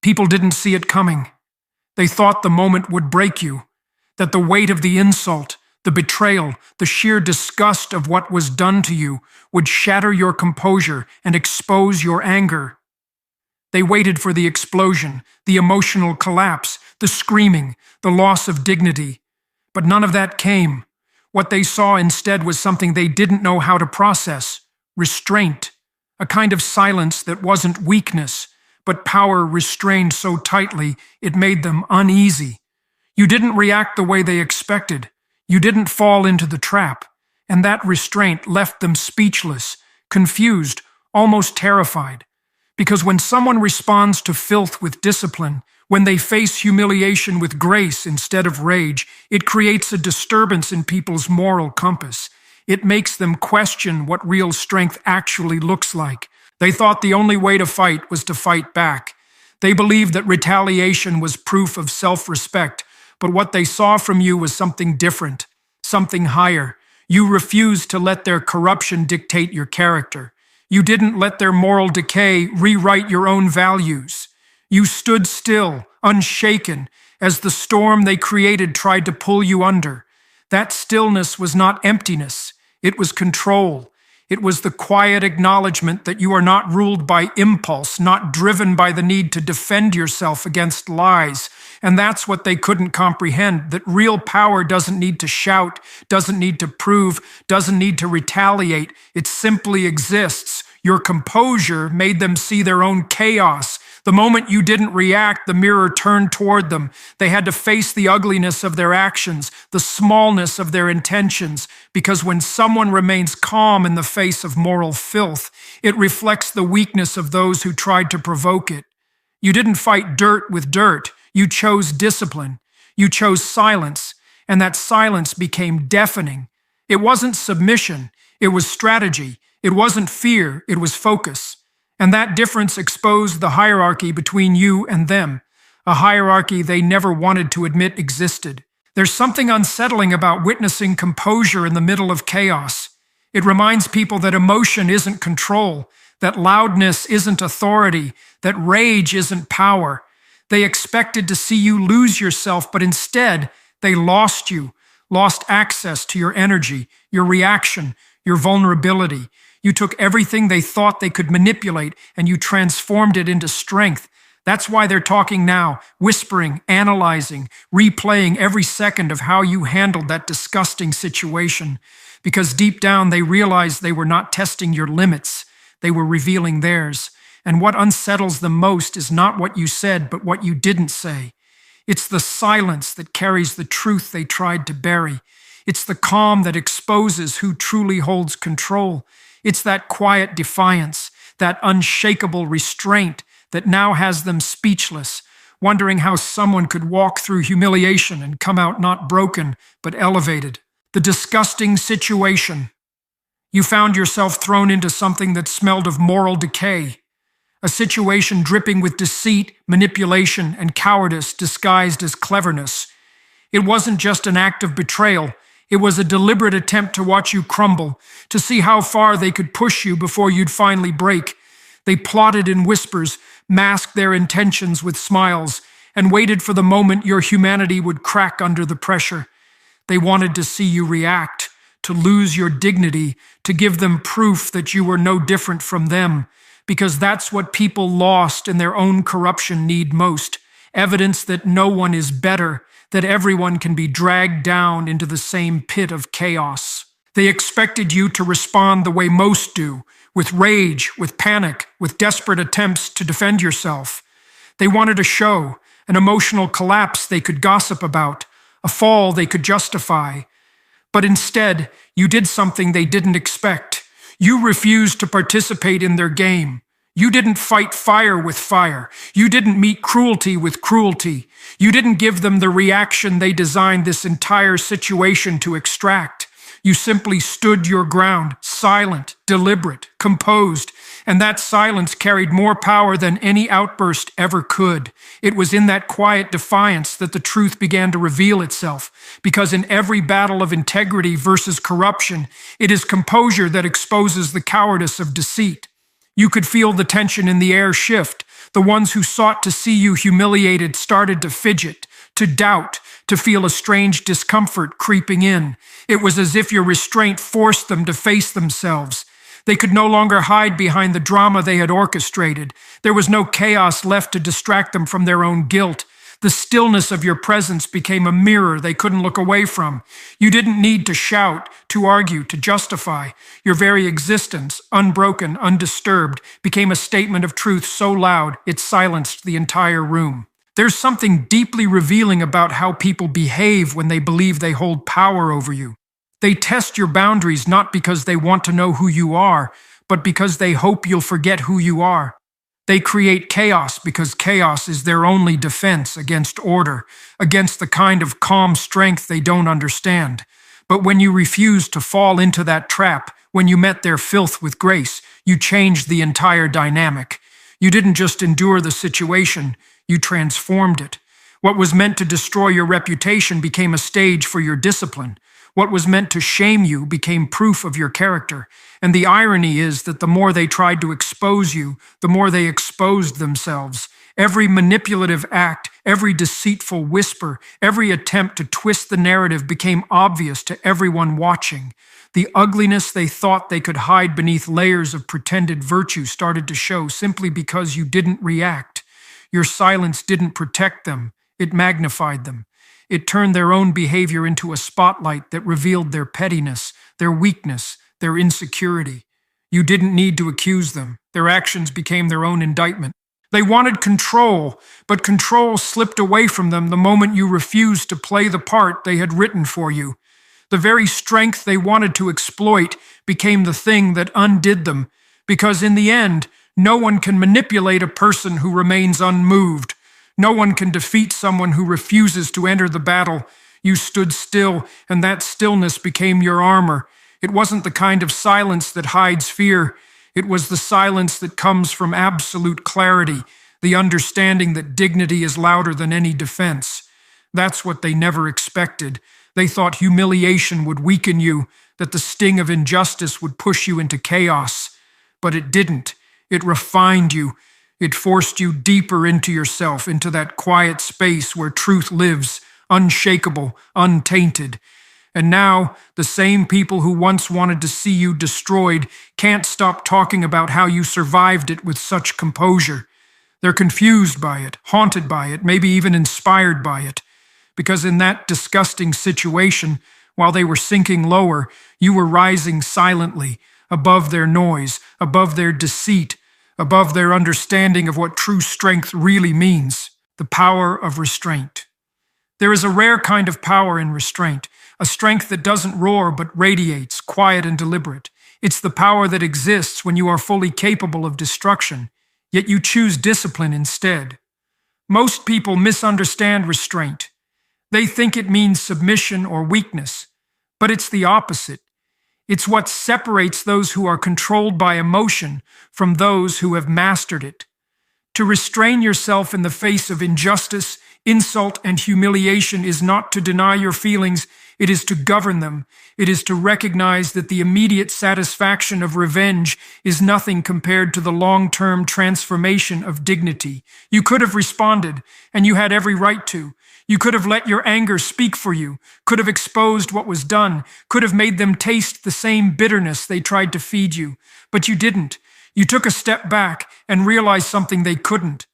People didn't see it coming. They thought the moment would break you, that the weight of the insult, the betrayal, the sheer disgust of what was done to you would shatter your composure and expose your anger. They waited for the explosion, the emotional collapse, the screaming, the loss of dignity. But none of that came. What they saw instead was something they didn't know how to process: restraint, a kind of silence that wasn't weakness, but power restrained so tightly it made them uneasy. You didn't react the way they expected. You didn't fall into the trap, and that restraint left them speechless, confused, almost terrified. Because when someone responds to filth with discipline, when they face humiliation with grace instead of rage, it creates a disturbance in people's moral compass. It makes them question what real strength actually looks like. They thought the only way to fight was to fight back. They believed that retaliation was proof of self-respect, but what they saw from you was something different, something higher. You refused to let their corruption dictate your character. You didn't let their moral decay rewrite your own values. You stood still, unshaken, as the storm they created tried to pull you under. That stillness was not emptiness. It was control. It was the quiet acknowledgement that you are not ruled by impulse, not driven by the need to defend yourself against lies. And that's what they couldn't comprehend, that real power doesn't need to shout, doesn't need to prove, doesn't need to retaliate. It simply exists. Your composure made them see their own chaos. The moment you didn't react, the mirror turned toward them. They had to face the ugliness of their actions, the smallness of their intentions, because when someone remains calm in the face of moral filth, it reflects the weakness of those who tried to provoke it. You didn't fight dirt with dirt. You chose discipline. You chose silence, and that silence became deafening. It wasn't submission. It was strategy. It wasn't fear. It was focus. And that difference exposed the hierarchy between you and them, a hierarchy they never wanted to admit existed. There's something unsettling about witnessing composure in the middle of chaos. It reminds people that emotion isn't control, that loudness isn't authority, that rage isn't power. They expected to see you lose yourself, but instead, they lost you, lost access to your energy, your reaction, your vulnerability. You took everything they thought they could manipulate and you transformed it into strength. That's why they're talking now, whispering, analyzing, replaying every second of how you handled that disgusting situation. Because deep down they realized they were not testing your limits, they were revealing theirs. And what unsettles them most is not what you said, but what you didn't say. It's the silence that carries the truth they tried to bury. It's the calm that exposes who truly holds control. It's that quiet defiance, that unshakable restraint that now has them speechless, wondering how someone could walk through humiliation and come out not broken, but elevated. The disgusting situation. You found yourself thrown into something that smelled of moral decay, a situation dripping with deceit, manipulation, and cowardice disguised as cleverness. It wasn't just an act of betrayal. It was a deliberate attempt to watch you crumble, to see how far they could push you before you'd finally break. They plotted in whispers, masked their intentions with smiles, and waited for the moment your humanity would crack under the pressure. They wanted to see you react, to lose your dignity, to give them proof that you were no different from them, because that's what people lost in their own corruption need most, evidence that no one is better, that everyone can be dragged down into the same pit of chaos. They expected you to respond the way most do, with rage, with panic, with desperate attempts to defend yourself. They wanted a show, an emotional collapse they could gossip about, a fall they could justify. But instead, you did something they didn't expect. You refused to participate in their game. You didn't fight fire with fire. You didn't meet cruelty with cruelty. You didn't give them the reaction they designed this entire situation to extract. You simply stood your ground, silent, deliberate, composed, and that silence carried more power than any outburst ever could. It was in that quiet defiance that the truth began to reveal itself, because in every battle of integrity versus corruption, it is composure that exposes the cowardice of deceit. You could feel the tension in the air shift, The ones who sought to see you humiliated started to fidget, to doubt, to feel a strange discomfort creeping in. It was as if your restraint forced them to face themselves. They could no longer hide behind the drama they had orchestrated. There was no chaos left to distract them from their own guilt. The stillness of your presence became a mirror they couldn't look away from. You didn't need to shout, to argue, to justify. Your very existence, unbroken, undisturbed, became a statement of truth so loud it silenced the entire room. There's something deeply revealing about how people behave when they believe they hold power over you. They test your boundaries not because they want to know who you are, but because they hope you'll forget who you are. They create chaos because chaos is their only defense against order, against the kind of calm strength they don't understand. But when you refused to fall into that trap, when you met their filth with grace, you changed the entire dynamic. You didn't just endure the situation, you transformed it. What was meant to destroy your reputation became a stage for your discipline. What was meant to shame you became proof of your character. And the irony is that the more they tried to expose you, the more they exposed themselves. Every manipulative act, every deceitful whisper, every attempt to twist the narrative became obvious to everyone watching. The ugliness they thought they could hide beneath layers of pretended virtue started to show simply because you didn't react. Your silence didn't protect them, it magnified them. It turned their own behavior into a spotlight that revealed their pettiness, their weakness, their insecurity. You didn't need to accuse them. Their actions became their own indictment. They wanted control, but control slipped away from them the moment you refused to play the part they had written for you. The very strength they wanted to exploit became the thing that undid them, because in the end, no one can manipulate a person who remains unmoved. No one can defeat someone who refuses to enter the battle. You stood still, and that stillness became your armor. It wasn't the kind of silence that hides fear. It was the silence that comes from absolute clarity, the understanding that dignity is louder than any defense. That's what they never expected. They thought humiliation would weaken you, that the sting of injustice would push you into chaos. But it didn't. It refined you. It forced you deeper into yourself, into that quiet space where truth lives, unshakable, untainted. And now, the same people who once wanted to see you destroyed can't stop talking about how you survived it with such composure. They're confused by it, haunted by it, maybe even inspired by it. Because in that disgusting situation, while they were sinking lower, you were rising silently, above their noise, above their deceit, above their understanding of what true strength really means, the power of restraint. There is a rare kind of power in restraint, a strength that doesn't roar but radiates, quiet and deliberate. It's the power that exists when you are fully capable of destruction, yet you choose discipline instead. Most people misunderstand restraint. They think it means submission or weakness, but it's the opposite. It's what separates those who are controlled by emotion from those who have mastered it. To restrain yourself in the face of injustice, insult, and humiliation is not to deny your feelings, it is to govern them. It is to recognize that the immediate satisfaction of revenge is nothing compared to the long-term transformation of dignity. You could have responded, and you had every right to. You could have let your anger speak for you, could have exposed what was done, could have made them taste the same bitterness they tried to feed you. But you didn't. You took a step back and realized something they couldn't,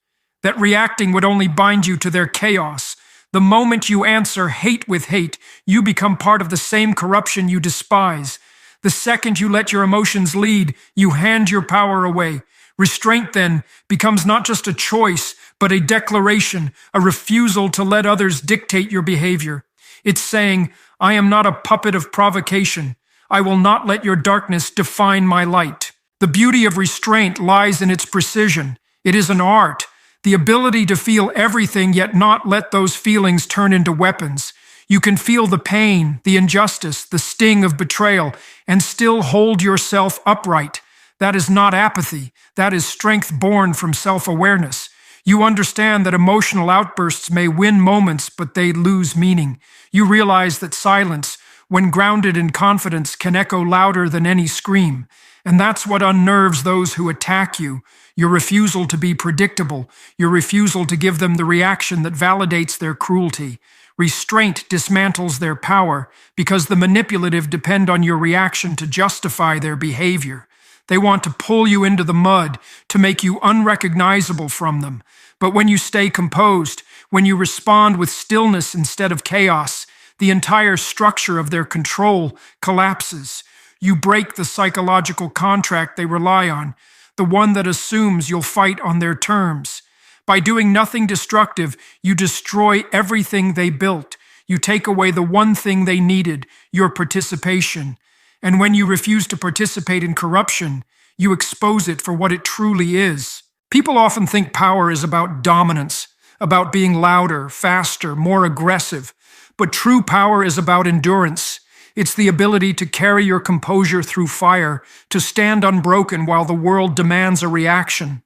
that reacting would only bind you to their chaos. The moment you answer hate with hate, you become part of the same corruption you despise. The second you let your emotions lead, you hand your power away. Restraint, then, becomes not just a choice, but a declaration, a refusal to let others dictate your behavior. It's saying, I am not a puppet of provocation. I will not let your darkness define my light. The beauty of restraint lies in its precision. It is an art, the ability to feel everything yet not let those feelings turn into weapons. You can feel the pain, the injustice, the sting of betrayal, and still hold yourself upright. That is not apathy. That is strength born from self-awareness. You understand that emotional outbursts may win moments, but they lose meaning. You realize that silence, when grounded in confidence, can echo louder than any scream. And that's what unnerves those who attack you: your refusal to be predictable, your refusal to give them the reaction that validates their cruelty. Restraint dismantles their power because the manipulative depend on your reaction to justify their behavior. They want to pull you into the mud, to make you unrecognizable from them. But when you stay composed, when you respond with stillness instead of chaos, the entire structure of their control collapses. You break the psychological contract they rely on, the one that assumes you'll fight on their terms. By doing nothing destructive, you destroy everything they built. You take away the one thing they needed, your participation. And when you refuse to participate in corruption, you expose it for what it truly is. People often think power is about dominance, about being louder, faster, more aggressive. But true power is about endurance. It's the ability to carry your composure through fire, to stand unbroken while the world demands a reaction.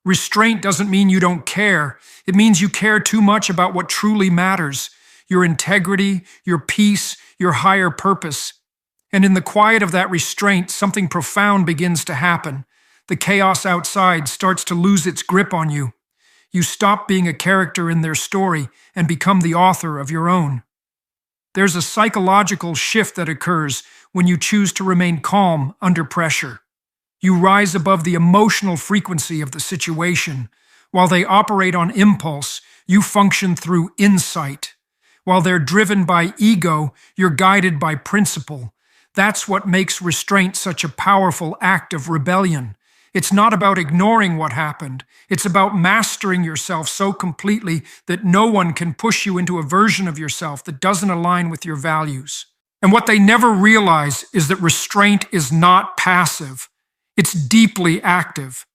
Restraint doesn't mean you don't care. It means you care too much about what truly matters: your integrity, your peace, your higher purpose. And in the quiet of that restraint, something profound begins to happen. The chaos outside starts to lose its grip on you. You stop being a character in their story and become the author of your own. There's a psychological shift that occurs when you choose to remain calm under pressure. You rise above the emotional frequency of the situation. While they operate on impulse, you function through insight. While they're driven by ego, you're guided by principle. That's what makes restraint such a powerful act of rebellion. It's not about ignoring what happened. It's about mastering yourself so completely that no one can push you into a version of yourself that doesn't align with your values. And what they never realize is that restraint is not passive. It's deeply active.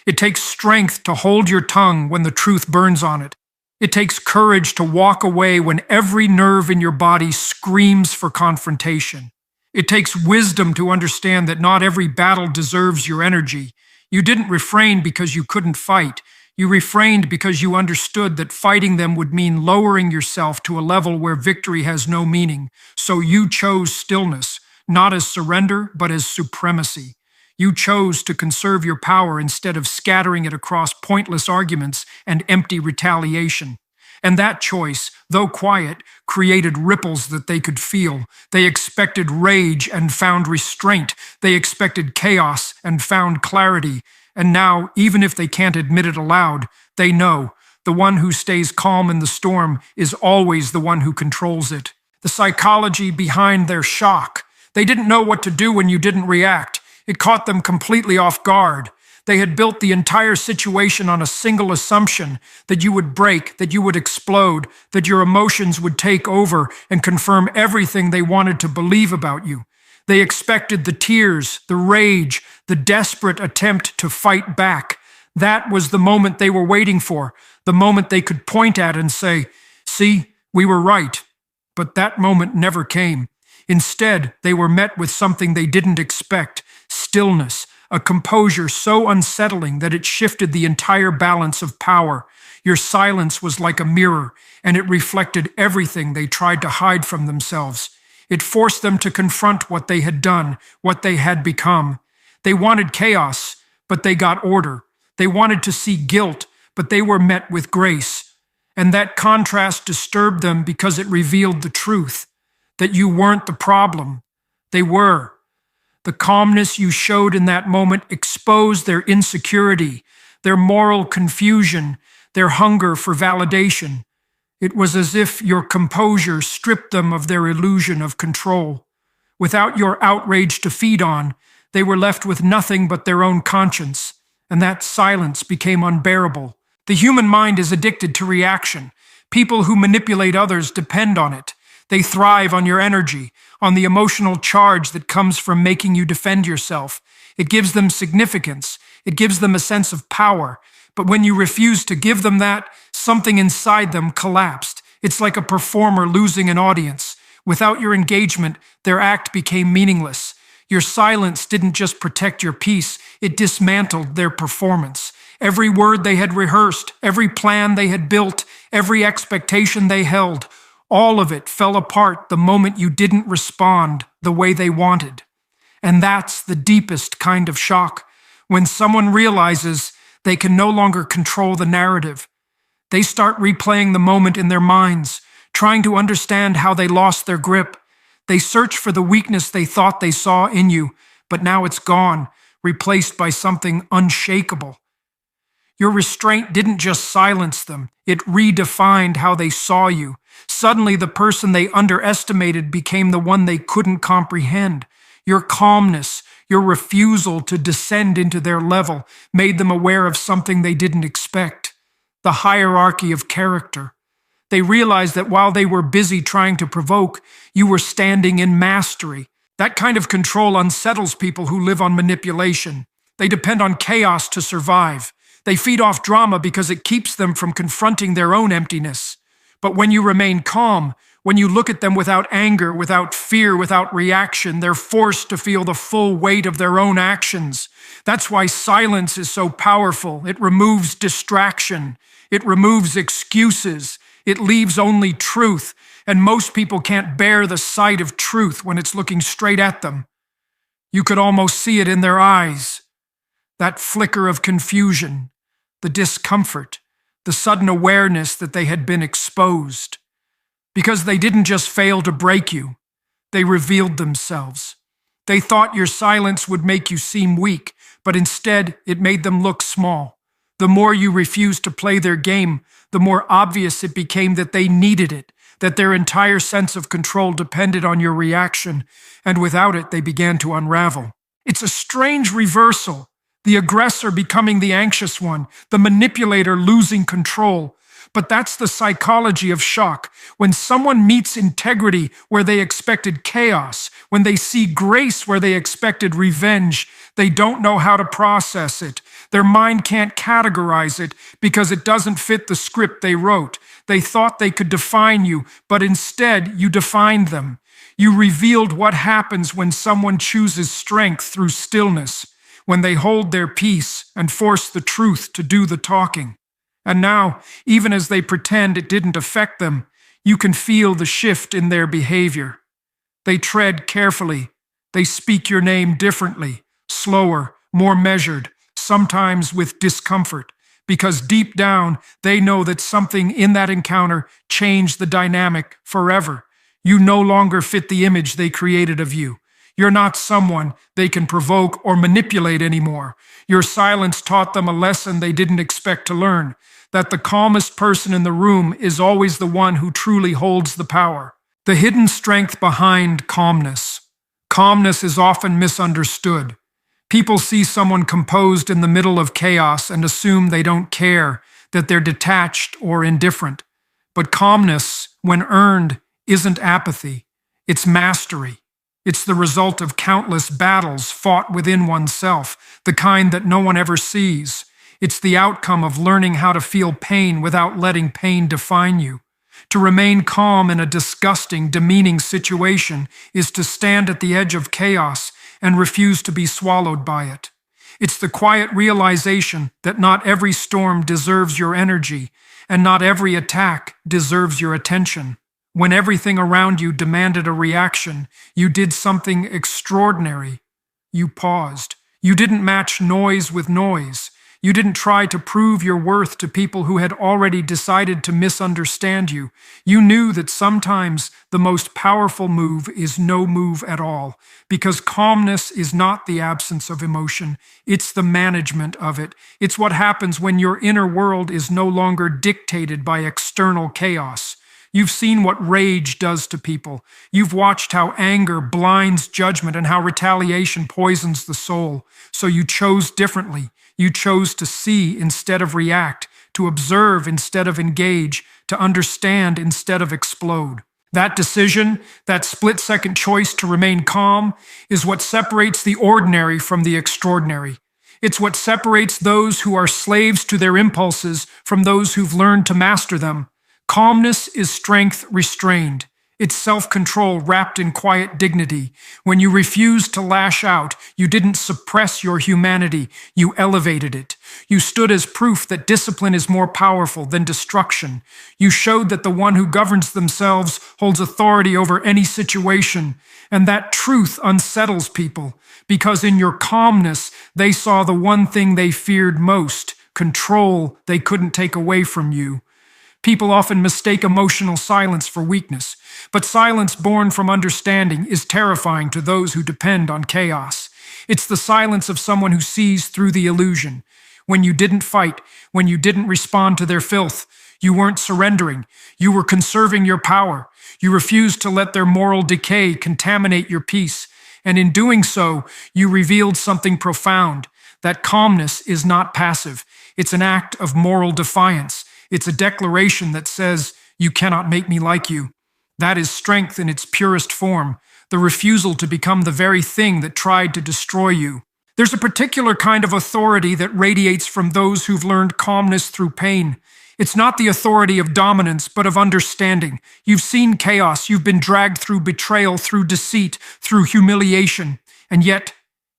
It takes strength to hold your tongue when the truth burns on it. It takes courage to walk away when every nerve in your body screams for confrontation. It takes wisdom to understand that not every battle deserves your energy. You didn't refrain because you couldn't fight. You refrained because you understood that fighting them would mean lowering yourself to a level where victory has no meaning. So you chose stillness, not as surrender, but as supremacy. You chose to conserve your power instead of scattering it across pointless arguments and empty retaliation. And that choice, though quiet, created ripples that they could feel. They expected rage and found restraint. They expected chaos and found clarity. And now, even if they can't admit it aloud, they know the one who stays calm in the storm is always the one who controls it. The psychology behind their shock. They didn't know what to do when you didn't react. It caught them completely off guard. They had built the entire situation on a single assumption: that you would break, that you would explode, that your emotions would take over and confirm everything they wanted to believe about you. They expected the tears, the rage, the desperate attempt to fight back. That was the moment they were waiting for, the moment they could point at and say, "See, we were right." But that moment never came. Instead, they were met with something they didn't expect: stillness. A composure so unsettling that it shifted the entire balance of power. Your silence was like a mirror, and it reflected everything they tried to hide from themselves. It forced them to confront what they had done, what they had become. They wanted chaos, but they got order. They wanted to see guilt, but they were met with grace. And that contrast disturbed them because it revealed the truth: that you weren't the problem. They were. The calmness you showed in that moment exposed their insecurity, their moral confusion, their hunger for validation. It was as if your composure stripped them of their illusion of control. Without your outrage to feed on, they were left with nothing but their own conscience, and that silence became unbearable. The human mind is addicted to reaction. People who manipulate others depend on it. They thrive on your energy, on the emotional charge that comes from making you defend yourself. It gives them significance. It gives them a sense of power. But when you refuse to give them that, something inside them collapsed. It's like a performer losing an audience. Without your engagement, their act became meaningless. Your silence didn't just protect your peace, it dismantled their performance. Every word they had rehearsed, every plan they had built, every expectation they held, all of it fell apart the moment you didn't respond the way they wanted. And that's the deepest kind of shock, when someone realizes they can no longer control the narrative. They start replaying the moment in their minds, trying to understand how they lost their grip. They search for the weakness they thought they saw in you, but now it's gone, replaced by something unshakable. Your restraint didn't just silence them, it redefined how they saw you. Suddenly, the person they underestimated became the one they couldn't comprehend. Your calmness, your refusal to descend into their level, made them aware of something they didn't expect: the hierarchy of character. They realized that while they were busy trying to provoke, you were standing in mastery. That kind of control unsettles people who live on manipulation. They depend on chaos to survive. They feed off drama because it keeps them from confronting their own emptiness. But when you remain calm, when you look at them without anger, without fear, without reaction, they're forced to feel the full weight of their own actions. That's why silence is so powerful. It removes distraction. It removes excuses. It leaves only truth. And most people can't bear the sight of truth when it's looking straight at them. You could almost see it in their eyes. That flicker of confusion, the discomfort, the sudden awareness that they had been exposed. Because they didn't just fail to break you, they revealed themselves. They thought your silence would make you seem weak, but instead it made them look small. The more you refused to play their game, the more obvious it became that they needed it, that their entire sense of control depended on your reaction, and without it they began to unravel. It's a strange reversal. The aggressor becoming the anxious one, the manipulator losing control. But that's the psychology of shock. When someone meets integrity where they expected chaos, when they see grace where they expected revenge, they don't know how to process it. Their mind can't categorize it because it doesn't fit the script they wrote. They thought they could define you, but instead you defined them. You revealed what happens when someone chooses strength through stillness, when they hold their peace and force the truth to do the talking. And now, even as they pretend it didn't affect them, you can feel the shift in their behavior. They tread carefully. They speak your name differently, slower, more measured, sometimes with discomfort, because deep down they know that something in that encounter changed the dynamic forever. You no longer fit the image they created of you. You're not someone they can provoke or manipulate anymore. Your silence taught them a lesson they didn't expect to learn, that the calmest person in the room is always the one who truly holds the power. The hidden strength behind calmness. Calmness is often misunderstood. People see someone composed in the middle of chaos and assume they don't care, that they're detached or indifferent. But calmness, when earned, isn't apathy. It's mastery. It's the result of countless battles fought within oneself, the kind that no one ever sees. It's the outcome of learning how to feel pain without letting pain define you. To remain calm in a disgusting, demeaning situation is to stand at the edge of chaos and refuse to be swallowed by it. It's the quiet realization that not every storm deserves your energy, and not every attack deserves your attention. When everything around you demanded a reaction, you did something extraordinary. You paused. You didn't match noise with noise. You didn't try to prove your worth to people who had already decided to misunderstand you. You knew that sometimes the most powerful move is no move at all, because calmness is not the absence of emotion. It's the management of it. It's what happens when your inner world is no longer dictated by external chaos. You've seen what rage does to people. You've watched how anger blinds judgment and how retaliation poisons the soul. So you chose differently. You chose to see instead of react, to observe instead of engage, to understand instead of explode. That decision, that split-second choice to remain calm, is what separates the ordinary from the extraordinary. It's what separates those who are slaves to their impulses from those who've learned to master them. Calmness is strength restrained. It's self-control wrapped in quiet dignity. When you refused to lash out, you didn't suppress your humanity, you elevated it. You stood as proof that discipline is more powerful than destruction. You showed that the one who governs themselves holds authority over any situation. And that truth unsettles people, because in your calmness, they saw the one thing they feared most, control they couldn't take away from you. People often mistake emotional silence for weakness, but silence born from understanding is terrifying to those who depend on chaos. It's the silence of someone who sees through the illusion. When you didn't fight, when you didn't respond to their filth, you weren't surrendering. You were conserving your power. You refused to let their moral decay contaminate your peace. And in doing so, you revealed something profound. That calmness is not passive. It's an act of moral defiance. It's a declaration that says, "You cannot make me like you." That is strength in its purest form, the refusal to become the very thing that tried to destroy you. There's a particular kind of authority that radiates from those who've learned calmness through pain. It's not the authority of dominance, but of understanding. You've seen chaos, you've been dragged through betrayal, through deceit, through humiliation, and yet,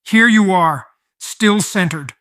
here you are, still centered,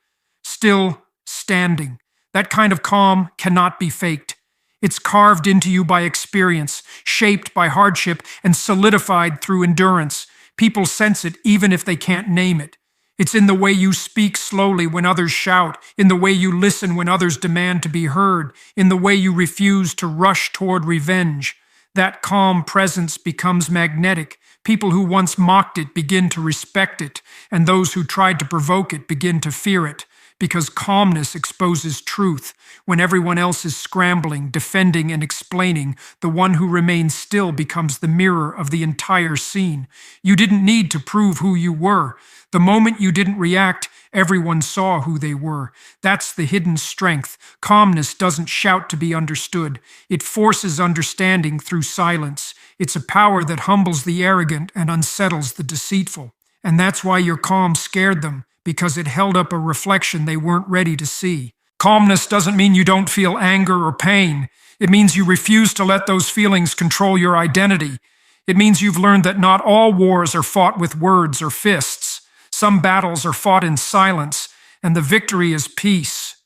still standing. That kind of calm cannot be faked. It's carved into you by experience, shaped by hardship, and solidified through endurance. People sense it even if they can't name it. It's in the way you speak slowly when others shout, in the way you listen when others demand to be heard, in the way you refuse to rush toward revenge. That calm presence becomes magnetic. People who once mocked it begin to respect it, and those who tried to provoke it begin to fear it. Because calmness exposes truth. When everyone else is scrambling, defending, and explaining, the one who remains still becomes the mirror of the entire scene. You didn't need to prove who you were. The moment you didn't react, everyone saw who they were. That's the hidden strength. Calmness doesn't shout to be understood. It forces understanding through silence. It's a power that humbles the arrogant and unsettles the deceitful. And that's why your calm scared them, because it held up a reflection they weren't ready to see. Calmness doesn't mean you don't feel anger or pain. It means you refuse to let those feelings control your identity. It means you've learned that not all wars are fought with words or fists. Some battles are fought in silence, and the victory is peace.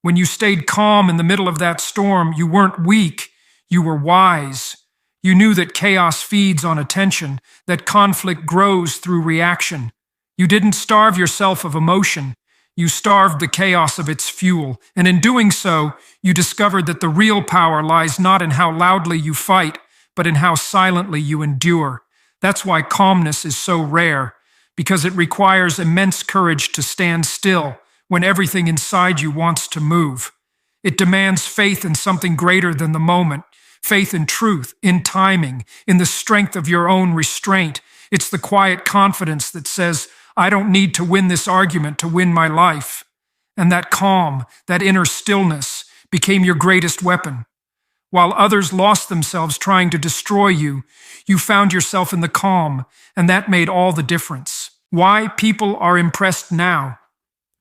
When you stayed calm in the middle of that storm, you weren't weak, you were wise. You knew that chaos feeds on attention, that conflict grows through reaction. You didn't starve yourself of emotion. You starved the chaos of its fuel. And in doing so, you discovered that the real power lies not in how loudly you fight, but in how silently you endure. That's why calmness is so rare, because it requires immense courage to stand still when everything inside you wants to move. It demands faith in something greater than the moment, faith in truth, in timing, in the strength of your own restraint. It's the quiet confidence that says, "I don't need to win this argument to win my life." And that calm, that inner stillness, became your greatest weapon. While others lost themselves trying to destroy you, you found yourself in the calm, and that made all the difference. Why people are impressed now?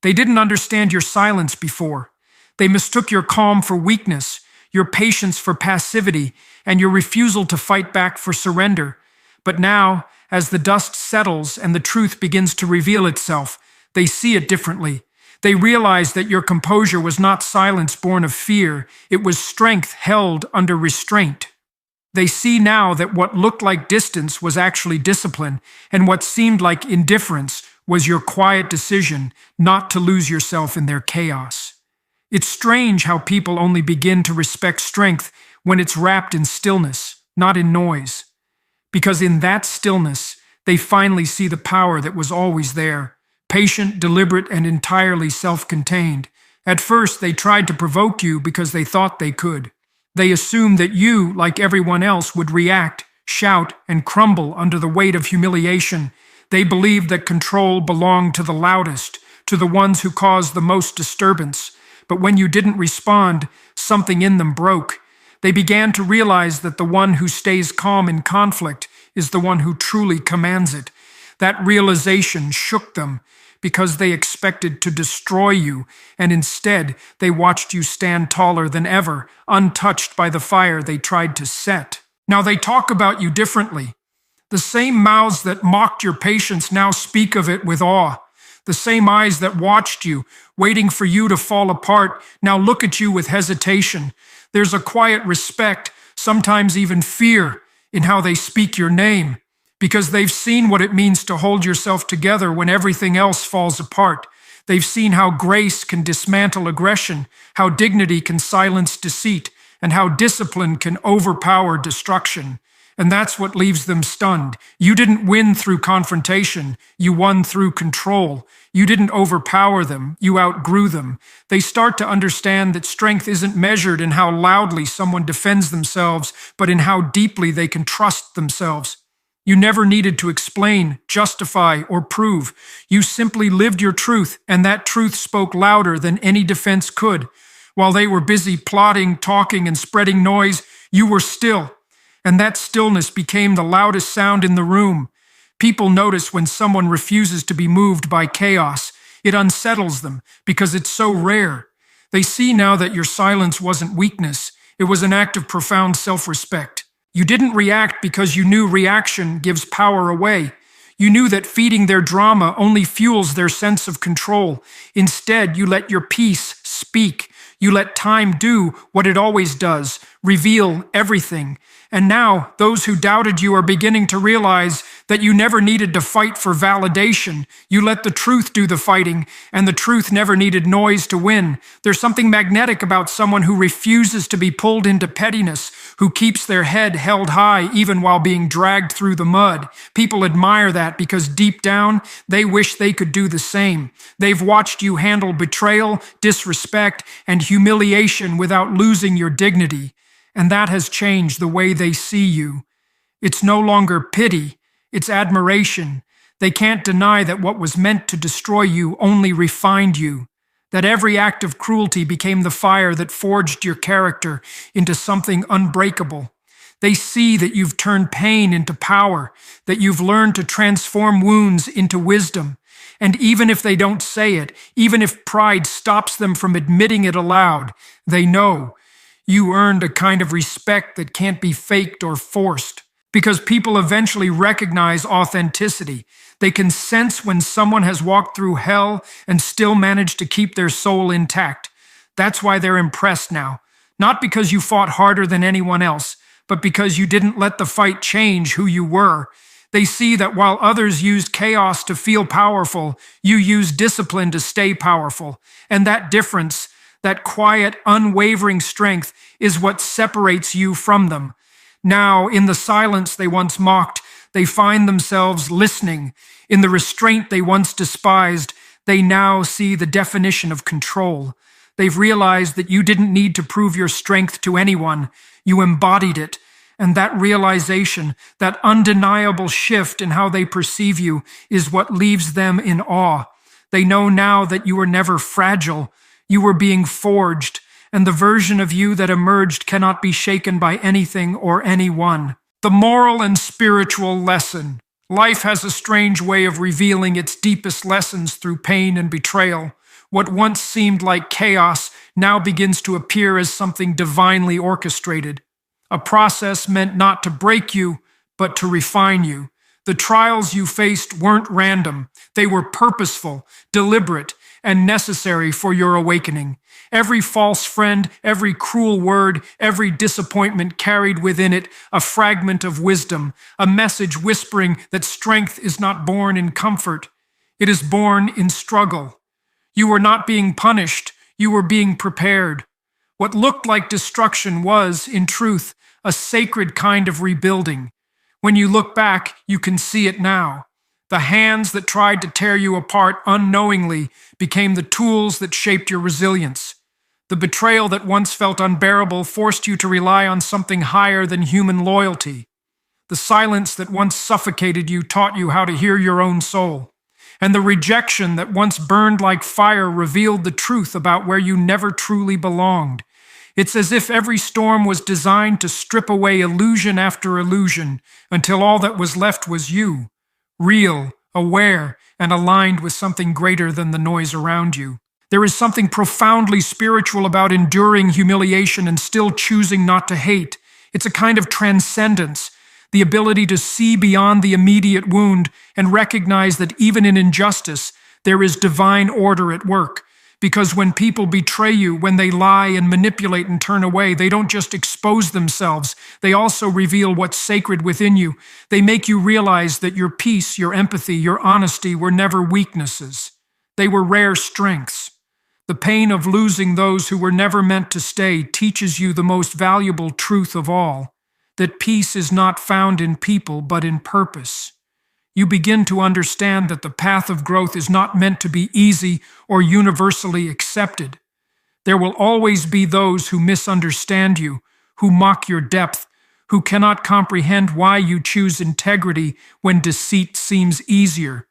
They didn't understand your silence before. They mistook your calm for weakness, your patience for passivity, and your refusal to fight back for surrender. But now, as the dust settles and the truth begins to reveal itself, they see it differently. They realize that your composure was not silence born of fear, it was strength held under restraint. They see now that what looked like distance was actually discipline, and what seemed like indifference was your quiet decision not to lose yourself in their chaos. It's strange how people only begin to respect strength when it's wrapped in stillness, not in noise. Because in that stillness, they finally see the power that was always there, patient, deliberate, and entirely self-contained. At first, they tried to provoke you because they thought they could. They assumed that you, like everyone else, would react, shout, and crumble under the weight of humiliation. They believed that control belonged to the loudest, to the ones who caused the most disturbance. But when you didn't respond, something in them broke. They began to realize that the one who stays calm in conflict is the one who truly commands it. That realization shook them because they expected to destroy you, and instead they watched you stand taller than ever, untouched by the fire they tried to set. Now they talk about you differently. The same mouths that mocked your patience now speak of it with awe. The same eyes that watched you, waiting for you to fall apart, now look at you with hesitation. There's a quiet respect, sometimes even fear, in how they speak your name, because they've seen what it means to hold yourself together when everything else falls apart. They've seen how grace can dismantle aggression, how dignity can silence deceit, and how discipline can overpower destruction. And that's what leaves them stunned. You didn't win through confrontation. You won through control. You didn't overpower them. You outgrew them. They start to understand that strength isn't measured in how loudly someone defends themselves, but in how deeply they can trust themselves. You never needed to explain, justify, or prove. You simply lived your truth, and that truth spoke louder than any defense could. While they were busy plotting, talking, and spreading noise, you were still. And that stillness became the loudest sound in the room. People notice when someone refuses to be moved by chaos. It unsettles them because it's so rare. They see now that your silence wasn't weakness. It was an act of profound self-respect. You didn't react because you knew reaction gives power away. You knew that feeding their drama only fuels their sense of control. Instead, you let your peace speak. You let time do what it always does, reveal everything. And now, those who doubted you are beginning to realize that you never needed to fight for validation. You let the truth do the fighting, and the truth never needed noise to win. There's something magnetic about someone who refuses to be pulled into pettiness, who keeps their head held high even while being dragged through the mud. People admire that because deep down, they wish they could do the same. They've watched you handle betrayal, disrespect, and humiliation without losing your dignity. And that has changed the way they see you. It's no longer pity, it's admiration. They can't deny that what was meant to destroy you only refined you, that every act of cruelty became the fire that forged your character into something unbreakable. They see that you've turned pain into power, that you've learned to transform wounds into wisdom. And even if they don't say it, even if pride stops them from admitting it aloud, they know you earned a kind of respect that can't be faked or forced, because people eventually recognize authenticity. They can sense when someone has walked through hell and still managed to keep their soul intact. That's why they're impressed now. Not because you fought harder than anyone else, but because you didn't let the fight change who you were. They see that while others used chaos to feel powerful, you used discipline to stay powerful. And that difference, that quiet, unwavering strength, is what separates you from them. Now, in the silence they once mocked, they find themselves listening. In the restraint they once despised, they now see the definition of control. They've realized that you didn't need to prove your strength to anyone. You embodied it. And that realization, that undeniable shift in how they perceive you, is what leaves them in awe. They know now that you were never fragile. You were being forged, and the version of you that emerged cannot be shaken by anything or anyone. The moral and spiritual lesson. Life has a strange way of revealing its deepest lessons through pain and betrayal. What once seemed like chaos now begins to appear as something divinely orchestrated. A process meant not to break you, but to refine you. The trials you faced weren't random. They were purposeful, deliberate, and necessary for your awakening. Every false friend, every cruel word, every disappointment carried within it a fragment of wisdom, a message whispering that strength is not born in comfort. It is born in struggle. You were not being punished. You were being prepared. What looked like destruction was, in truth, a sacred kind of rebuilding. When you look back, you can see it now. The hands that tried to tear you apart unknowingly became the tools that shaped your resilience. The betrayal that once felt unbearable forced you to rely on something higher than human loyalty. The silence that once suffocated you taught you how to hear your own soul. And the rejection that once burned like fire revealed the truth about where you never truly belonged. It's as if every storm was designed to strip away illusion after illusion until all that was left was you. Real, aware, and aligned with something greater than the noise around you. There is something profoundly spiritual about enduring humiliation and still choosing not to hate. It's a kind of transcendence, the ability to see beyond the immediate wound and recognize that even in injustice, there is divine order at work. Because when people betray you, when they lie and manipulate and turn away, they don't just expose themselves, they also reveal what's sacred within you. They make you realize that your peace, your empathy, your honesty were never weaknesses. They were rare strengths. The pain of losing those who were never meant to stay teaches you the most valuable truth of all, that peace is not found in people but in purpose. You begin to understand that the path of growth is not meant to be easy or universally accepted. There will always be those who misunderstand you, who mock your depth, who cannot comprehend why you choose integrity when deceit seems easier.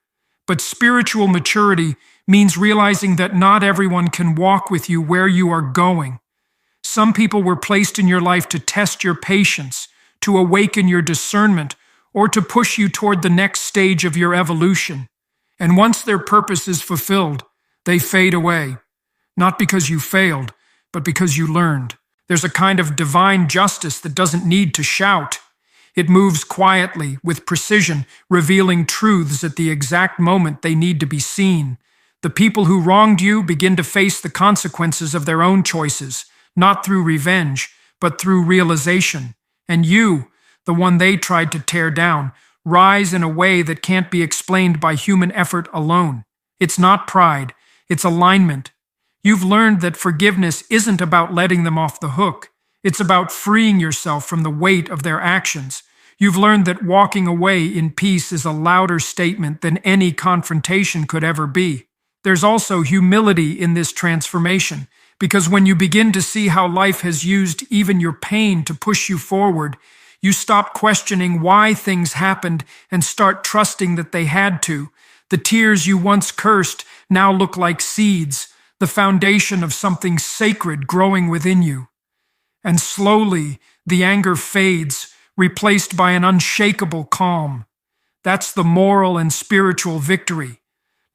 But spiritual maturity means realizing that not everyone can walk with you where you are going. Some people were placed in your life to test your patience, to awaken your discernment, or to push you toward the next stage of your evolution. And once their purpose is fulfilled, they fade away. Not because you failed, but because you learned. There's a kind of divine justice that doesn't need to shout. It moves quietly, with precision, revealing truths at the exact moment they need to be seen. The people who wronged you begin to face the consequences of their own choices, not through revenge, but through realization. And you, the one they tried to tear down, rise in a way that can't be explained by human effort alone. It's not pride, it's alignment. You've learned that forgiveness isn't about letting them off the hook. It's about freeing yourself from the weight of their actions. You've learned that walking away in peace is a louder statement than any confrontation could ever be. There's also humility in this transformation, because when you begin to see how life has used even your pain to push you forward, you stop questioning why things happened and start trusting that they had to. The tears you once cursed now look like seeds, the foundation of something sacred growing within you. And slowly, the anger fades, replaced by an unshakable calm. That's the moral and spiritual victory,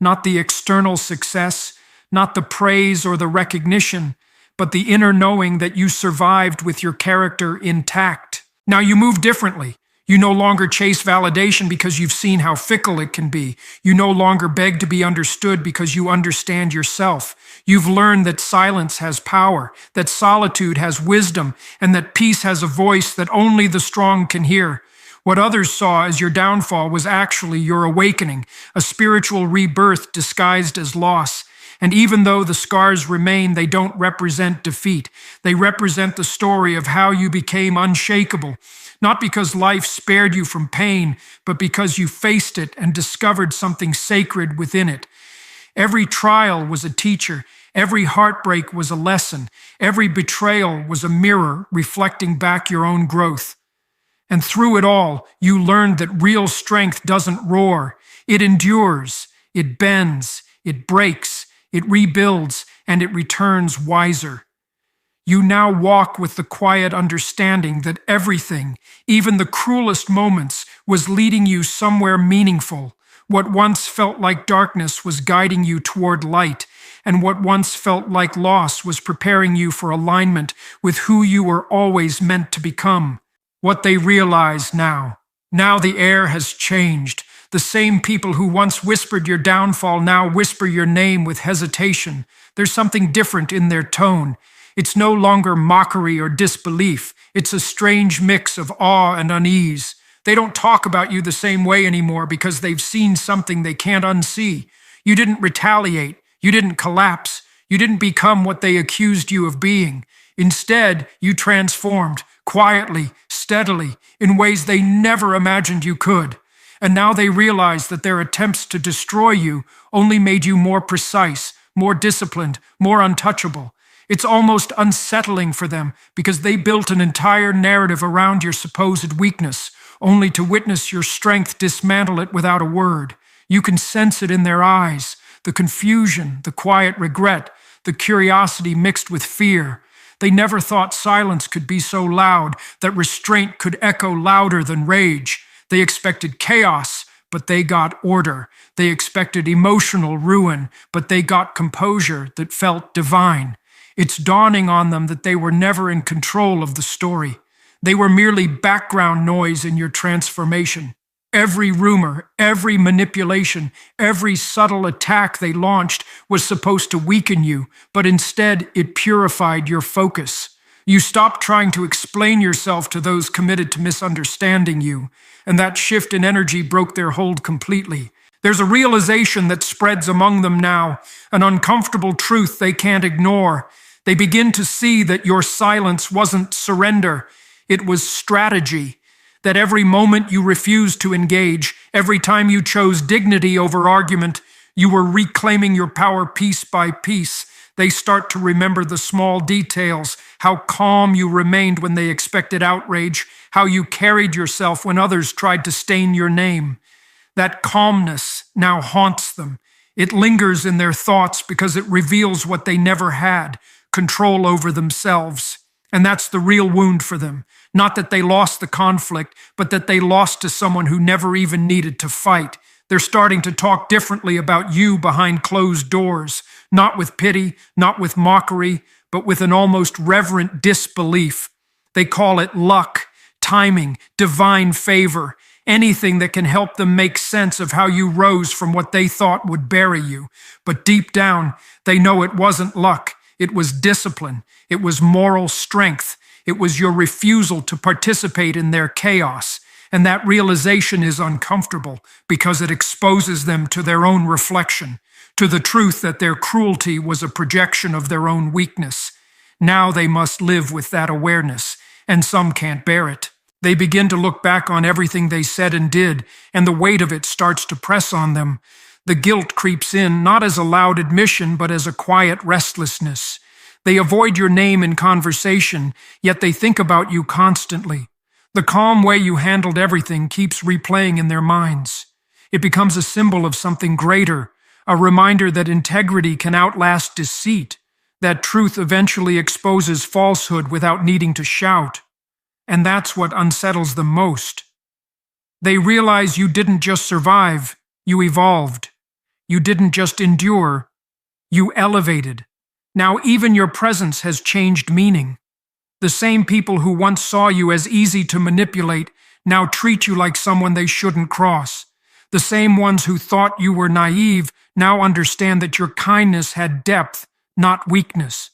not the external success, not the praise or the recognition, but the inner knowing that you survived with your character intact. Now you move differently. You no longer chase validation because you've seen how fickle it can be. You no longer beg to be understood because you understand yourself. You've learned that silence has power, that solitude has wisdom, and that peace has a voice that only the strong can hear. What others saw as your downfall was actually your awakening, a spiritual rebirth disguised as loss. And even though the scars remain, they don't represent defeat. They represent the story of how you became unshakable, not because life spared you from pain, but because you faced it and discovered something sacred within it. Every trial was a teacher. Every heartbreak was a lesson. Every betrayal was a mirror reflecting back your own growth. And through it all, you learned that real strength doesn't roar. It endures, it bends, it breaks, it rebuilds, and it returns wiser. You now walk with the quiet understanding that everything, even the cruelest moments, was leading you somewhere meaningful. What once felt like darkness was guiding you toward light, and what once felt like loss was preparing you for alignment with who you were always meant to become. What they realize now. Now the air has changed. The same people who once whispered your downfall now whisper your name with hesitation. There's something different in their tone. It's no longer mockery or disbelief. It's a strange mix of awe and unease. They don't talk about you the same way anymore because they've seen something they can't unsee. You didn't retaliate. You didn't collapse. You didn't become what they accused you of being. Instead, you transformed, quietly, steadily, in ways they never imagined you could. And now they realize that their attempts to destroy you only made you more precise, more disciplined, more untouchable. It's almost unsettling for them because they built an entire narrative around your supposed weakness, only to witness your strength dismantle it without a word. You can sense it in their eyes, the confusion, the quiet regret, the curiosity mixed with fear. They never thought silence could be so loud, that restraint could echo louder than rage. They expected chaos, but they got order. They expected emotional ruin, but they got composure that felt divine. It's dawning on them that they were never in control of the story. They were merely background noise in your transformation. Every rumor, every manipulation, every subtle attack they launched was supposed to weaken you, but instead it purified your focus. You stopped trying to explain yourself to those committed to misunderstanding you, and that shift in energy broke their hold completely. There's a realization that spreads among them now, an uncomfortable truth they can't ignore. They begin to see that your silence wasn't surrender, it was strategy. That every moment you refused to engage, every time you chose dignity over argument, you were reclaiming your power piece by piece. They start to remember the small details, how calm you remained when they expected outrage, how you carried yourself when others tried to stain your name. That calmness now haunts them. It lingers in their thoughts because it reveals what they never had, control over themselves. And that's the real wound for them. Not that they lost the conflict, but that they lost to someone who never even needed to fight. They're starting to talk differently about you behind closed doors, not with pity, not with mockery, but with an almost reverent disbelief. They call it luck, timing, divine favor, anything that can help them make sense of how you rose from what they thought would bury you. But deep down, they know it wasn't luck. It was discipline. It was moral strength. It was your refusal to participate in their chaos. And that realization is uncomfortable because it exposes them to their own reflection, to the truth that their cruelty was a projection of their own weakness. Now they must live with that awareness, and some can't bear it. They begin to look back on everything they said and did, and the weight of it starts to press on them. The guilt creeps in, not as a loud admission, but as a quiet restlessness. They avoid your name in conversation, yet they think about you constantly. The calm way you handled everything keeps replaying in their minds. It becomes a symbol of something greater, a reminder that integrity can outlast deceit, that truth eventually exposes falsehood without needing to shout. And that's what unsettles them most. They realize you didn't just survive, you evolved. You didn't just endure, you elevated. Now even your presence has changed meaning. The same people who once saw you as easy to manipulate now treat you like someone they shouldn't cross. The same ones who thought you were naive now understand that your kindness had depth, not weakness.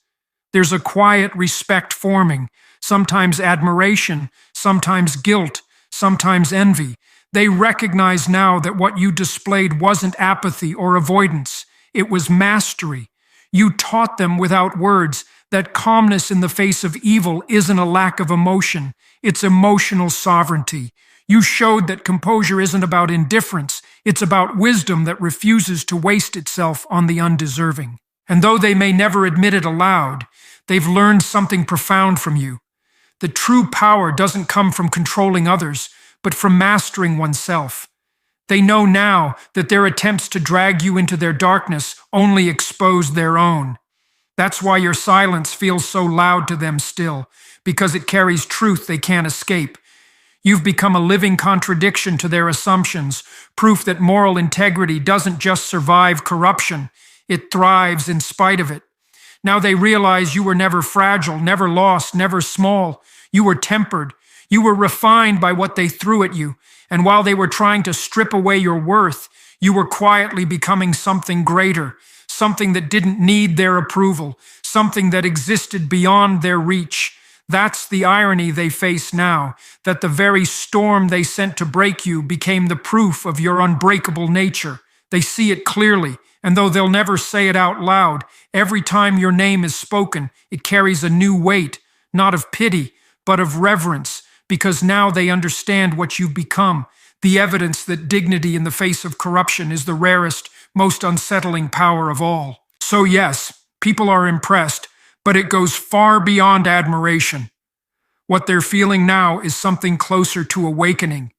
There's a quiet respect forming, sometimes admiration, sometimes guilt, sometimes envy. They recognize now that what you displayed wasn't apathy or avoidance. It was mastery. You taught them without words that calmness in the face of evil isn't a lack of emotion, it's emotional sovereignty. You showed that composure isn't about indifference, it's about wisdom that refuses to waste itself on the undeserving. And though they may never admit it aloud, they've learned something profound from you. The true power doesn't come from controlling others, but from mastering oneself. They know now that their attempts to drag you into their darkness only expose their own. That's why your silence feels so loud to them still, because it carries truth they can't escape. You've become a living contradiction to their assumptions, proof that moral integrity doesn't just survive corruption, it thrives in spite of it. Now they realize you were never fragile, never lost, never small. You were tempered. You were refined by what they threw at you. And while they were trying to strip away your worth, you were quietly becoming something greater, something that didn't need their approval, something that existed beyond their reach. That's the irony they face now, that the very storm they sent to break you became the proof of your unbreakable nature. They see it clearly, and though they'll never say it out loud, every time your name is spoken, it carries a new weight, not of pity, but of reverence, because now they understand what you've become, the evidence that dignity in the face of corruption is the rarest, most unsettling power of all. So yes, people are impressed, but it goes far beyond admiration. What they're feeling now is something closer to awakening.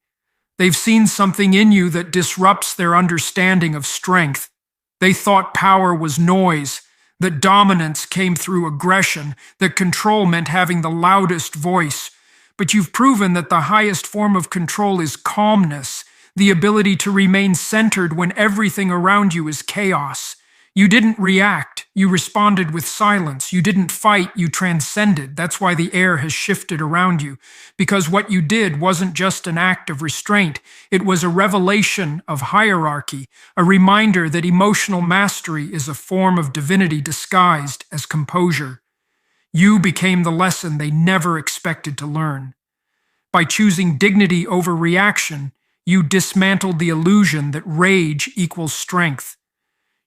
They've seen something in you that disrupts their understanding of strength. They thought power was noise, that dominance came through aggression, that control meant having the loudest voice. But you've proven that the highest form of control is calmness, the ability to remain centered when everything around you is chaos. You didn't react, you responded with silence. You didn't fight, you transcended. That's why the air has shifted around you. Because what you did wasn't just an act of restraint, it was a revelation of hierarchy, a reminder that emotional mastery is a form of divinity disguised as composure. You became the lesson they never expected to learn. By choosing dignity over reaction, you dismantled the illusion that rage equals strength.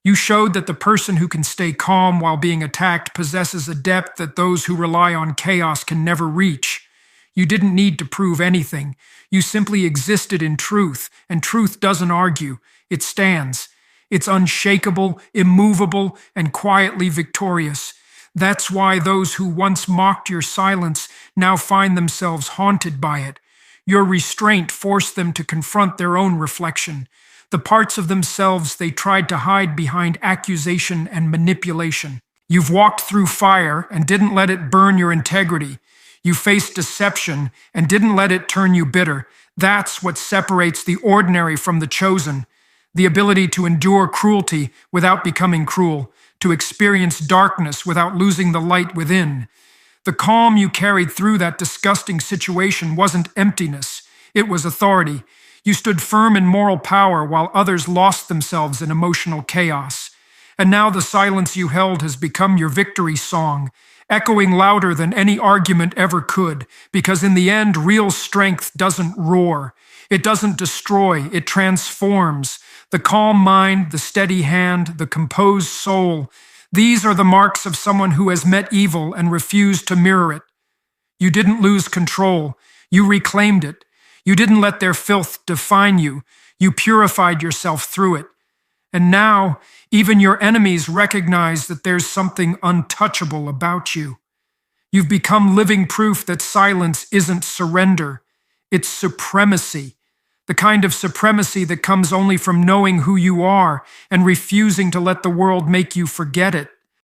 You showed that the person who can stay calm while being attacked possesses a depth that those who rely on chaos can never reach. You didn't need to prove anything. You simply existed in truth, and truth doesn't argue. It stands. It's unshakable, immovable, and quietly victorious. That's why those who once mocked your silence now find themselves haunted by it. Your restraint forced them to confront their own reflection, the parts of themselves they tried to hide behind accusation and manipulation. You've walked through fire and didn't let it burn your integrity. You faced deception and didn't let it turn you bitter. That's what separates the ordinary from the chosen. The ability to endure cruelty without becoming cruel, to experience darkness without losing the light within. The calm you carried through that disgusting situation wasn't emptiness, it was authority. You stood firm in moral power while others lost themselves in emotional chaos. And now the silence you held has become your victory song, echoing louder than any argument ever could, because in the end, real strength doesn't roar. It doesn't destroy, it transforms. The calm mind, the steady hand, the composed soul, these are the marks of someone who has met evil and refused to mirror it. You didn't lose control, you reclaimed it. You didn't let their filth define you. You purified yourself through it. And now, even your enemies recognize that there's something untouchable about you. You've become living proof that silence isn't surrender. It's supremacy. The kind of supremacy that comes only from knowing who you are and refusing to let the world make you forget it.